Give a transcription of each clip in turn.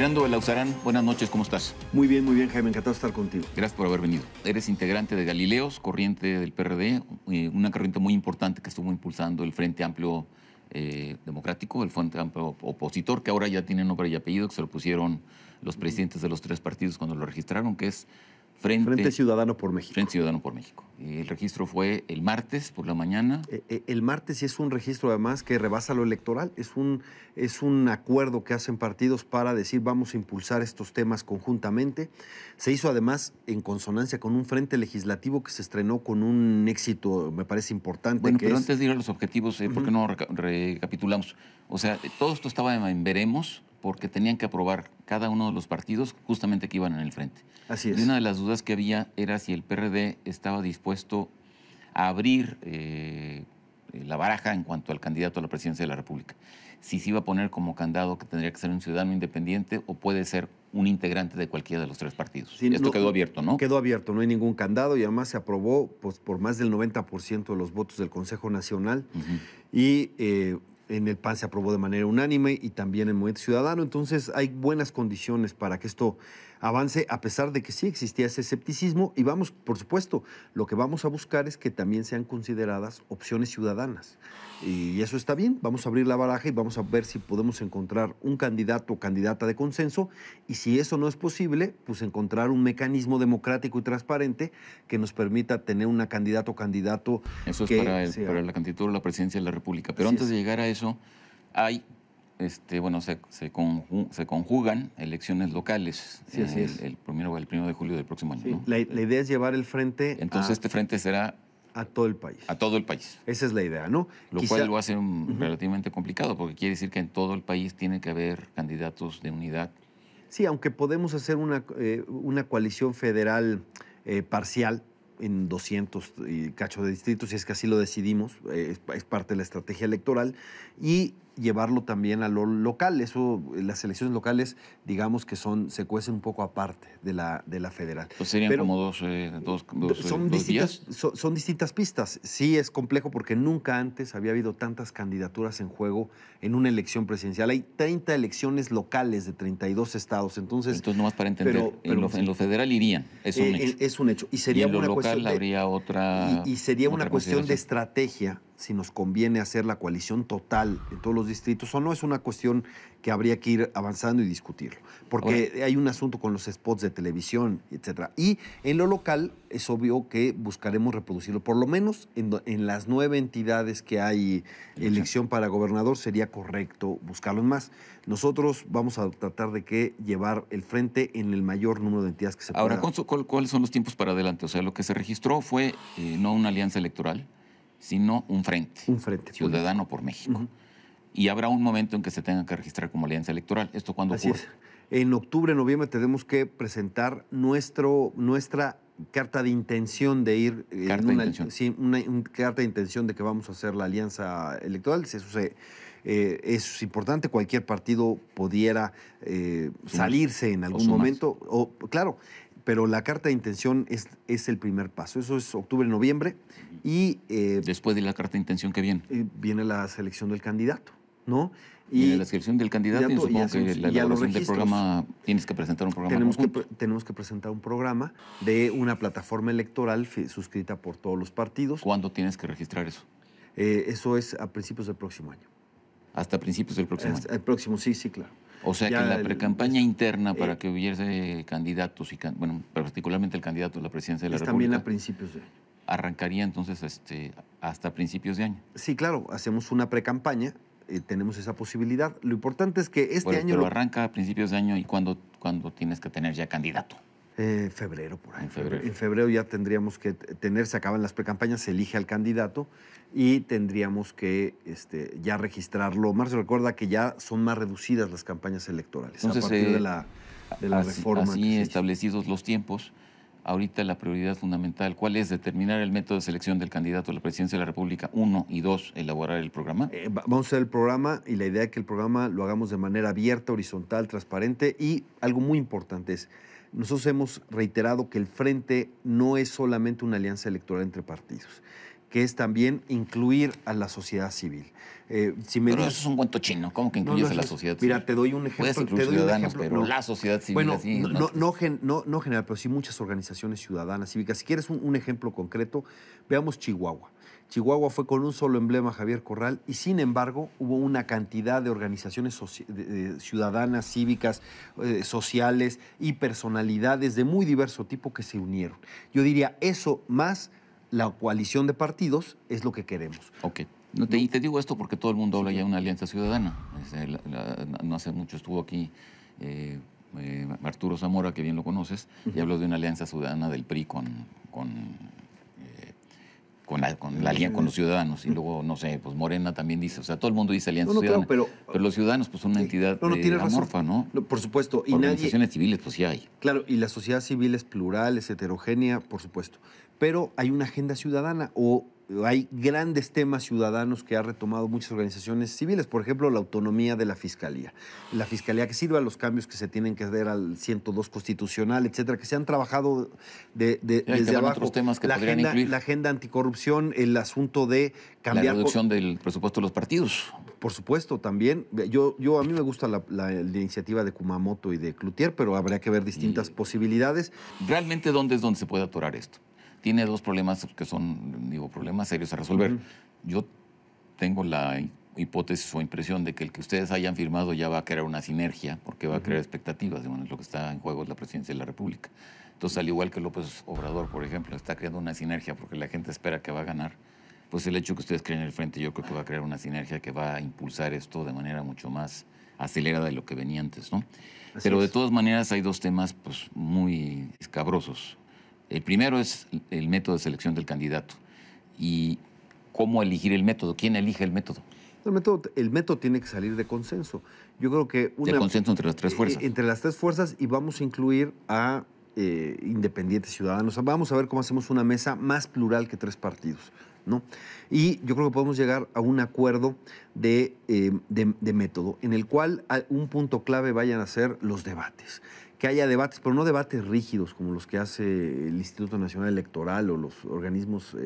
Fernando Belauzarán, buenas noches, ¿cómo estás? Muy bien, Jaime, encantado de estar contigo. Gracias por haber venido. Eres integrante de Galileos, corriente del PRD, una corriente muy importante que estuvo impulsando el Frente Amplio Democrático, el Frente Amplio Opositor, que ahora ya tiene nombre y apellido, que se lo pusieron los presidentes de los tres partidos cuando lo registraron, que es Frente Ciudadano por México. Frente Ciudadano por México. El registro fue el martes por la mañana. El martes, y es un registro además que rebasa lo electoral. Es un acuerdo que hacen partidos para decir vamos a impulsar estos temas conjuntamente. Se hizo además en consonancia con un frente legislativo que se estrenó con un éxito, me parece importante. Bueno, pero antes de ir a los objetivos, ¿por qué no recapitulamos? O sea, todo esto estaba en veremos porque tenían que aprobar cada uno de los partidos justamente que iban en el frente. Así es. Y una de las dudas que había era si el PRD estaba dispuesto a abrir la baraja en cuanto al candidato a la presidencia de la República. Si se iba a poner como candado que tendría que ser un ciudadano independiente o puede ser un integrante de cualquiera de los tres partidos. Sí, esto quedó abierto, ¿no? Quedó abierto, no hay ningún candado y además se aprobó pues, por más del 90% de los votos del Consejo Nacional. Y en el PAN se aprobó de manera unánime y también en Movimiento Ciudadano. Entonces hay buenas condiciones para que esto avance, a pesar de que sí existía ese escepticismo. Y vamos, por supuesto, lo que vamos a buscar es que también sean consideradas opciones ciudadanas. Y eso está bien. Vamos a abrir la baraja y vamos a ver si podemos encontrar un candidato o candidata de consenso. Y si eso no es posible, pues encontrar un mecanismo democrático y transparente que nos permita tener una candidata o candidato. Eso es para la candidatura a la presidencia de la República. Pero antes de llegar a eso, hay... se conjugan elecciones locales. Sí, así es. El 1 de julio del próximo año. Sí, ¿no? la idea es llevar el frente. Entonces, este frente será a todo el país. A todo el país. Esa es la idea, ¿no? Lo cual lo hace relativamente complicado, porque quiere decir que en todo el país tiene que haber candidatos de unidad. Sí, aunque podemos hacer una coalición federal parcial en 200 y cacho de distritos, si es que así lo decidimos, es parte de la estrategia electoral, y llevarlo también a lo local. Eso, las elecciones locales, digamos que se cuecen un poco aparte de la federal. Pues serían como dos vías. Son distintas pistas. Sí es complejo porque nunca antes había habido tantas candidaturas en juego en una elección presidencial. Hay 30 elecciones locales de 32 estados. Entonces nomás para entender, en lo federal irían, es un hecho. Es un hecho. Y sería en lo local habría otra. Y sería una cuestión de estrategia, si nos conviene hacer la coalición total en todos los distritos o no. Es una cuestión que habría que ir avanzando y discutirlo. Porque hay un asunto con los spots de televisión, etcétera. Y en lo local es obvio que buscaremos reproducirlo. Por lo menos en las 9 entidades que hay elección para gobernador sería correcto buscarlo. Más, nosotros vamos a tratar de llevar el frente en el mayor número de entidades que se pueda. Ahora, ¿cuáles son los tiempos para adelante? O sea, lo que se registró fue no una alianza electoral, sino un frente. Un frente. Ciudadano por México. Y habrá un momento en que se tenga que registrar como alianza electoral. ¿Esto cuándo ocurre? Así es. En octubre, noviembre tenemos que presentar nuestra carta de intención de ir. Sí, una carta de intención de que vamos a hacer la alianza electoral. Eso es importante. Cualquier partido pudiera salirse en algún momento. Claro. Pero la carta de intención es el primer paso. Eso es octubre, noviembre. Y después de la carta de intención, ¿qué viene? Viene la selección del candidato, ¿no? Y la selección del candidato, y supongo que la elaboración del programa, tienes que presentar un programa conjunto. Tenemos que presentar un programa de una plataforma electoral suscrita por todos los partidos. ¿Cuándo tienes que registrar eso? Eso es a principios del próximo año. ¿Hasta principios del próximo año? El próximo, sí, claro. O sea ya que la precampaña interna para que hubiese candidatos, bueno, particularmente el candidato a la presidencia de la República. También a principios de año. ¿Arrancaría entonces hasta principios de año? Sí, claro, hacemos una precampaña, tenemos esa posibilidad. Lo importante es que año... Pero arranca a principios de año, ¿y cuándo tienes que tener ya candidato? Febrero, por ahí. En febrero ya tendríamos que se acaban las precampañas, se elige al candidato y tendríamos que ya registrarlo. Marzo, recuerda que ya son más reducidas las campañas electorales. Entonces, a partir de la reforma. Así establecidos los tiempos, ahorita la prioridad fundamental, ¿cuál es? Determinar el método de selección del candidato a la presidencia de la República, 1, y 2, elaborar el programa. Vamos a hacer el programa y la idea es que el programa lo hagamos de manera abierta, horizontal, transparente, y algo muy importante es, nosotros hemos reiterado que el frente no es solamente una alianza electoral entre partidos, que es también incluir a la sociedad civil. Pero eso es un cuento chino. ¿Cómo que incluyes a la sociedad civil? Mira, te doy un ejemplo. Puedes incluir ciudadanos, pero la sociedad civil bueno, así... no general, pero sí muchas organizaciones ciudadanas, cívicas. Si quieres un ejemplo concreto, veamos Chihuahua. Chihuahua fue con un solo emblema Javier Corral y sin embargo hubo una cantidad de organizaciones ciudadanas, cívicas, sociales y personalidades de muy diverso tipo que se unieron. Yo diría eso más la coalición de partidos es lo que queremos. Ok. Y te digo esto porque todo el mundo habla ya de una alianza ciudadana. No hace mucho estuvo aquí Arturo Zamora, que bien lo conoces, y habló de una alianza ciudadana del PRI con los ciudadanos. Y luego, no sé, pues Morena también dice, o sea, todo el mundo dice alianza ciudadana. Claro, pero los ciudadanos, pues son una entidad amorfa, ¿no? Por supuesto. Organizaciones civiles, pues sí hay. Claro, y la sociedad civil es plural, es heterogénea, por supuesto. Pero hay una agenda ciudadana o hay grandes temas ciudadanos que ha retomado muchas organizaciones civiles, por ejemplo, la autonomía de la Fiscalía. La Fiscalía que sirva a los cambios que se tienen que hacer al 102 constitucional, etcétera, que se han trabajado desde abajo. Otros temas que podrían incluir. La agenda anticorrupción, el asunto de cambiar... La reducción del presupuesto de los partidos. Por supuesto, también. A mí me gusta la iniciativa de Kumamoto y de Cloutier, pero habría que ver distintas posibilidades. ¿Realmente dónde es donde se puede atorar esto? Tiene dos problemas que son, problemas serios a resolver. Yo tengo la hipótesis o impresión de que el que ustedes hayan firmado ya va a crear una sinergia, porque va a crear expectativas. Bueno, lo que está en juego es la presidencia de la República. Entonces, al igual que López Obrador, por ejemplo, está creando una sinergia porque la gente espera que va a ganar, pues el hecho que ustedes creen en el frente, yo creo que va a crear una sinergia que va a impulsar esto de manera mucho más acelerada de lo que venía antes, ¿no? Pero de todas maneras hay dos temas pues muy escabrosos. El primero es el método de selección del candidato y cómo elegir el método. ¿Quién elige el método? El método tiene que salir de consenso. Yo creo que... De consenso entre las tres fuerzas. Entre las tres fuerzas, y vamos a incluir a independientes ciudadanos. Vamos a ver cómo hacemos una mesa más plural que tres partidos, ¿no? Y yo creo que podemos llegar a un acuerdo de método, en el cual un punto clave vayan a ser los debates. Que haya debates, pero no debates rígidos como los que hace el Instituto Nacional Electoral o los organismos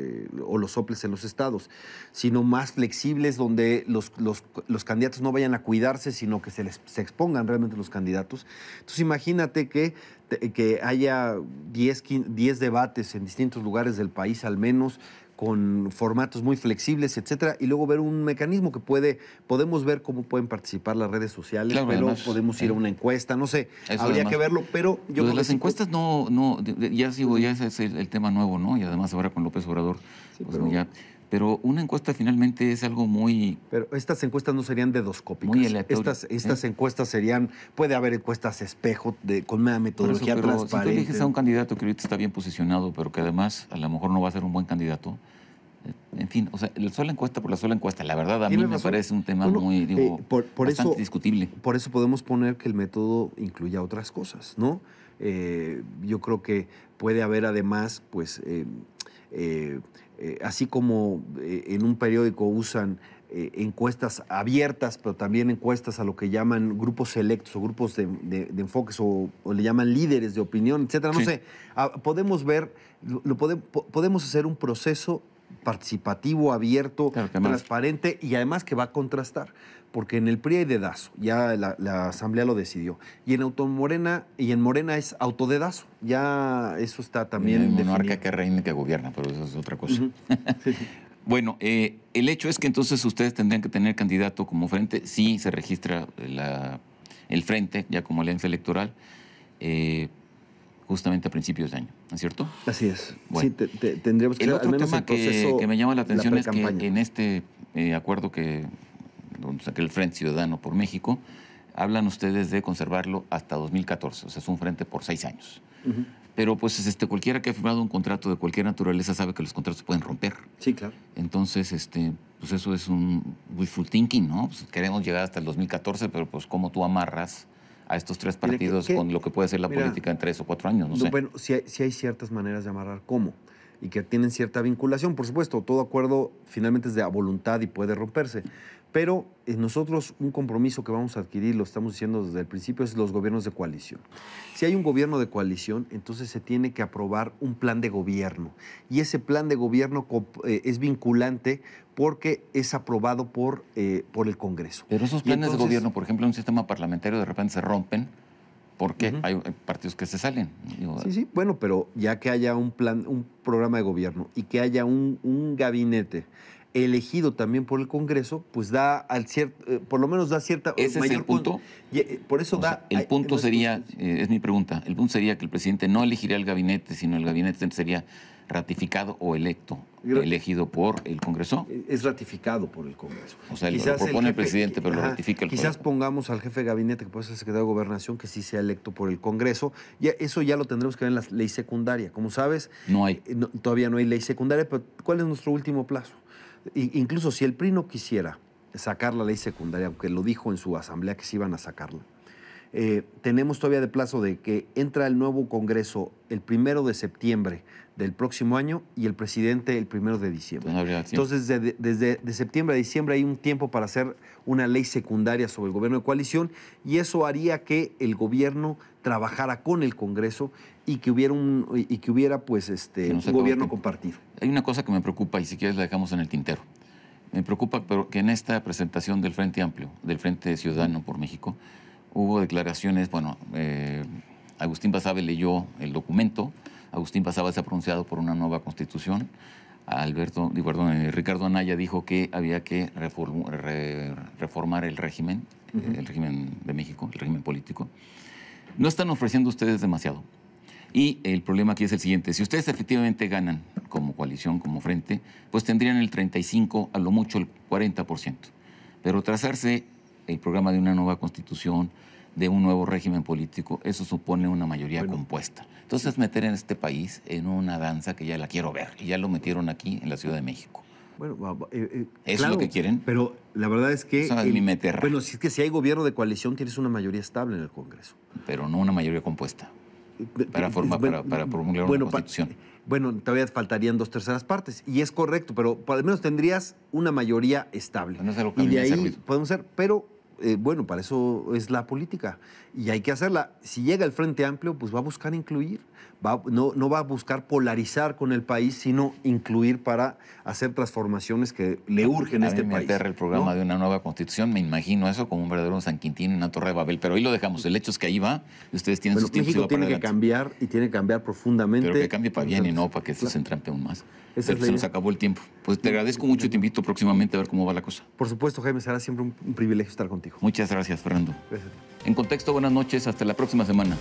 o los soples en los estados, sino más flexibles donde los candidatos no vayan a cuidarse, sino que se expongan realmente los candidatos. Entonces imagínate que haya 10 debates en distintos lugares del país al menos, con formatos muy flexibles, etcétera, y luego ver un mecanismo que podemos ver cómo pueden participar las redes sociales, claro, pero además, podemos ir a una encuesta, no sé, habría que verlo, pero yo creo que las encuestas ya ese es el tema nuevo, ¿no? Y además ahora con López Obrador, sí, pues pero una encuesta finalmente es algo muy... Pero estas encuestas no serían dedoscópicas. Muy aleatorio. Estas encuestas serían... Puede haber encuestas espejo con una metodología transparente. Si tú eliges a un candidato que ahorita está bien posicionado, pero que además a lo mejor no va a ser un buen candidato, en fin, o sea, la sola encuesta por la sola encuesta, la verdad a mí me parece un tema muy, bastante discutible. Por eso podemos poner que el método incluya otras cosas, ¿no? Yo creo que puede haber además, pues... así como en un periódico usan encuestas abiertas, pero también encuestas a lo que llaman grupos selectos o grupos de enfoques o le llaman líderes de opinión, etcétera. No sé, podemos ver, podemos hacer un proceso participativo, abierto, transparente y además que va a contrastar. Porque en el PRI hay dedazo, ya la Asamblea lo decidió. Y en Morena es autodedazo, ya eso está también definido. El monarca que reina y que gobierna, pero eso es otra cosa. Sí. Bueno, el hecho es que entonces ustedes tendrían que tener candidato como frente, sí se registra el frente ya como alianza electoral, justamente a principios de año, ¿no es cierto? Así es. Bueno, sí, tendríamos que el otro tema que me llama la atención es que en este acuerdo donde saqué el Frente Ciudadano por México, hablan ustedes de conservarlo hasta 2014, o sea, es un frente por 6 años. Pero pues cualquiera que ha firmado un contrato de cualquier naturaleza sabe que los contratos se pueden romper. Sí, claro. Entonces, pues eso es un wishful thinking, ¿no? Pues queremos llegar hasta el 2014, pero pues cómo tú amarras a estos tres partidos con lo que puede ser la política en 3 o 4 años, no sé. Bueno, sí hay ciertas maneras de amarrar cómo y que tienen cierta vinculación. Por supuesto, todo acuerdo finalmente es de voluntad y puede romperse. Pero nosotros un compromiso que vamos a adquirir, lo estamos diciendo desde el principio, es los gobiernos de coalición. Si hay un gobierno de coalición, entonces se tiene que aprobar un plan de gobierno. Y ese plan de gobierno es vinculante porque es aprobado por el Congreso. Pero esos planes de gobierno, por ejemplo, en un sistema parlamentario de repente se rompen porque hay partidos que se salen. Sí, bueno, pero ya que haya un programa de gobierno y que haya un gabinete elegido también por el Congreso, pues da por lo menos da cierta ¿Ese mayor es el punto? Por eso el punto sería, es mi pregunta, el punto sería que el presidente no elegiría el gabinete, sino el gabinete sería ratificado o elegido por el Congreso. Es ratificado por el Congreso. O sea, lo propone el presidente, pero lo ratifica el Congreso. Quizás pongamos al jefe de gabinete, que puede ser secretario de Gobernación, que sí sea electo por el Congreso. Eso ya lo tendremos que ver en la ley secundaria. Como sabes, no hay. Todavía no hay ley secundaria, pero ¿cuál es nuestro último plazo? Incluso si el PRI no quisiera sacar la ley secundaria, aunque lo dijo en su asamblea que se iban a sacarla, tenemos todavía de plazo de que entra el nuevo Congreso el 1 de septiembre del próximo año y el presidente el 1 de diciembre. Entonces, desde septiembre a diciembre hay un tiempo para hacer una ley secundaria sobre el gobierno de coalición y eso haría que el gobierno trabajara con el Congreso y que hubiera un gobierno compartido. Hay una cosa que me preocupa y si quieres la dejamos en el tintero. Me preocupa que en esta presentación del Frente Amplio, del Frente Ciudadano por México, hubo declaraciones, Agustín Basabe leyó el documento, Agustín Basabe se ha pronunciado por una nueva constitución, Ricardo Anaya dijo que había que reformar el régimen de México, el régimen político. No están ofreciendo ustedes demasiado. Y el problema aquí es el siguiente. Si ustedes efectivamente ganan como coalición, como frente, pues tendrían el 35%, a lo mucho el 40%. Pero trazarse el programa de una nueva constitución, de un nuevo régimen político, eso supone una mayoría compuesta. Entonces, meter en este país en una danza que ya la quiero ver. Y ya lo metieron aquí en la Ciudad de México. Bueno, ¿Eso es lo que quieren? Pero la verdad es que... Eso es mi meterra. Bueno, si es que si hay gobierno de coalición, tienes una mayoría estable en el Congreso. Pero no una mayoría compuesta. Para promulgar una constitución. Todavía faltarían 2/3 partes. Y es correcto, pero al menos tendrías una mayoría estable. No es algo que y de ahí podemos ser, pero para eso es la política. Y hay que hacerla. Si llega el Frente Amplio, pues va a buscar incluir. No va a buscar polarizar con el país, sino incluir para hacer transformaciones que le urgen a este país. Meter el programa de una nueva constitución, me imagino eso como un verdadero San Quintín en una Torre de Babel. Pero ahí lo dejamos. El hecho es que ahí va y ustedes tienen sus tiempos. México tiene que cambiar y tiene que cambiar profundamente. Pero que cambie para bien y no para que esto se entrampe aún más. Se nos acabó el tiempo. Pues te agradezco mucho y te invito próximamente a ver cómo va la cosa. Por supuesto, Jaime, será siempre un privilegio estar contigo. Muchas gracias, Fernando. Gracias. En Contexto, buenas noches. Hasta la próxima semana.